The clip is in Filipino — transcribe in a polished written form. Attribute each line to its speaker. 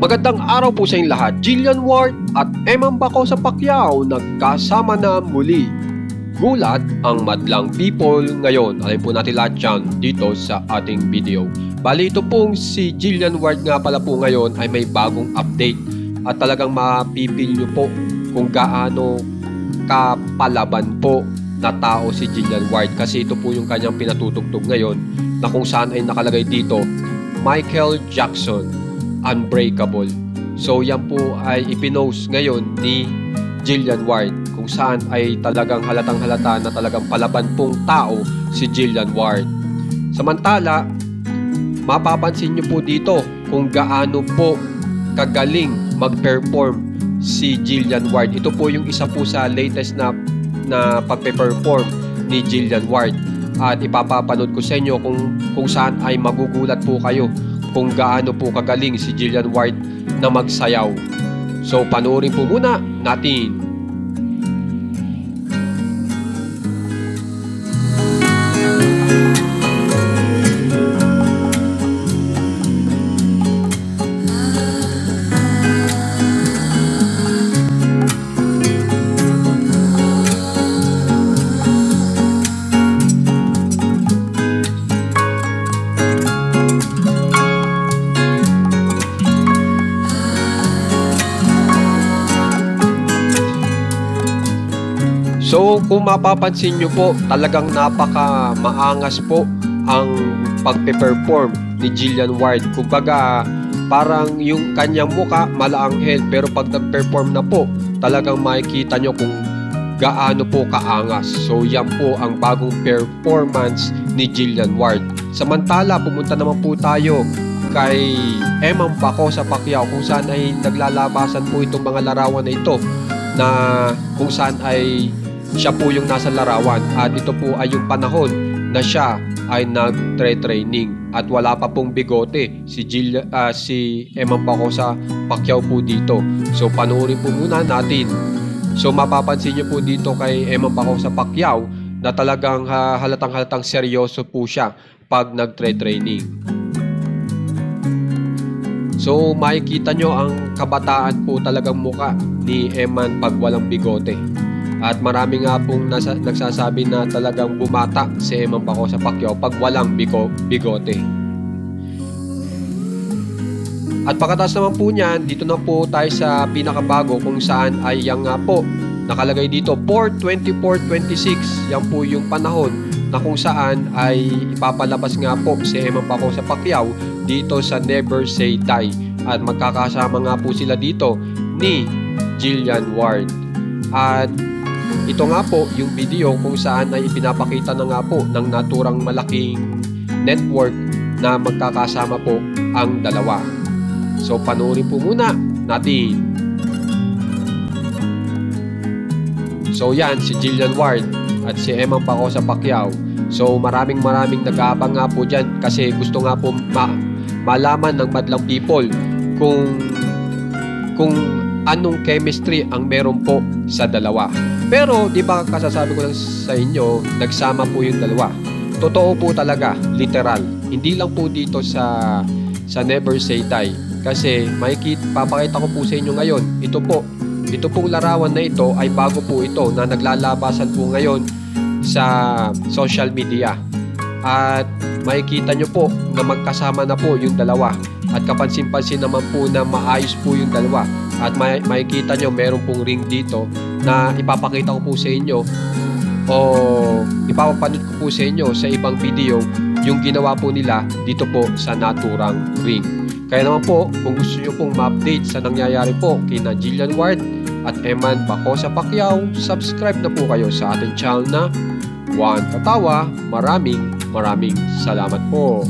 Speaker 1: Magandang araw po sa inyong lahat. Jillian Ward at Eman Bacosa Pacquiao nagkasama na muli. Gulat ang madlang people ngayon. Alam po natin lahat yan dito sa ating video. Bali ito pong si Jillian Ward nga pala po ngayon ay may bagong update. At talagang mapipil nyo po kung gaano kapalaban po na tao si Jillian Ward. Kasi ito po yung kanyang pinatutugtog ngayon na kung saan ay nakalagay dito Michael Jackson Unbreakable. So yan po ay ipinost ngayon ni Jillian Ward kung saan ay talagang halatang halata na talagang palaban pong tao si Jillian Ward. Samantala, mapapansin nyo po dito kung gaano po kagaling mag-perform si Jillian Ward. Ito po yung isa po sa latest na pagpe-perform ni Jillian Ward. At ipapapanood ko sa inyo kung saan ay magugulat po kayo kung gaano po kagaling si Jillian Ward na magsayaw. So panoorin po muna natin. So kung mapapansin nyo po, talagang napaka maangas po ang pagpe-perform ni Jillian Ward. Kumbaga parang yung kanyang muka malaanghel, pero pag nag-perform na po, talagang makikita nyo kung gaano po kaangas. So yan po ang bagong performance ni Jillian Ward. Samantala, pumunta naman po tayo kay Eman Bacosa Pacquiao kung saan ay naglalabasan po itong mga larawan na ito, na kung saan ay siya po yung nasa larawan at ito po ay yung panahon na siya ay nag-training at wala pa pong bigote si Eman Bacosa Pacquiao po dito. So panoorin po muna natin. So mapapansin nyo po dito kay Eman Bacosa Pacquiao na talagang halatang seryoso po siya pag nag-training. So makikita nyo ang kabataan po talagang muka ni Eman pag walang bigote. At marami nga pong nagsasabi na talagang bumata si Eman Bacosa Pacquiao pag walang bigote. At pagkatapos naman po niyan, dito na po tayo sa pinakabago kung saan ay yang nga po nakalagay dito 4/24/26. Yan po yung panahon na kung saan ay ipapalabas nga po si Eman Bacosa Pacquiao dito sa Never Say Die. At magkakasama nga po sila dito ni Jillian Ward. At ito nga po yung video kung saan ay ipinapakita na nga po ng naturang malaking network na magkakasama po ang dalawa. So panoorin po muna natin. So yan si Jillian Ward at si Eman Bacosa Pacquiao. So maraming nag-aabang nga po dyan kasi gusto nga po malaman ng madlang people kung anong chemistry ang meron po sa dalawa. Pero di ba kasasabi ko lang sa inyo, nagsama po yung dalawa. Totoo po talaga, literal. Hindi lang po dito sa Never Say Die. Kasi papakita ko po sa inyo ngayon, ito pong larawan na ito ay bago po ito na naglalabasan po ngayon sa social media. At makikita nyo po na magkasama na po yung dalawa. At kapansin-pansin naman po na maayos po yung dalawa. At makikita nyo meron pong ring dito na ipapakita ko po sa inyo o ipapapanood ko po sa inyo sa ibang video yung ginawa po nila dito po sa naturang ring. Kaya naman po, kung gusto nyo pong ma-update sa nangyayari po kina Jillian Ward at Eman Bacosa Pacquiao, subscribe na po kayo sa ating channel na Juan Katawa. Maraming salamat po.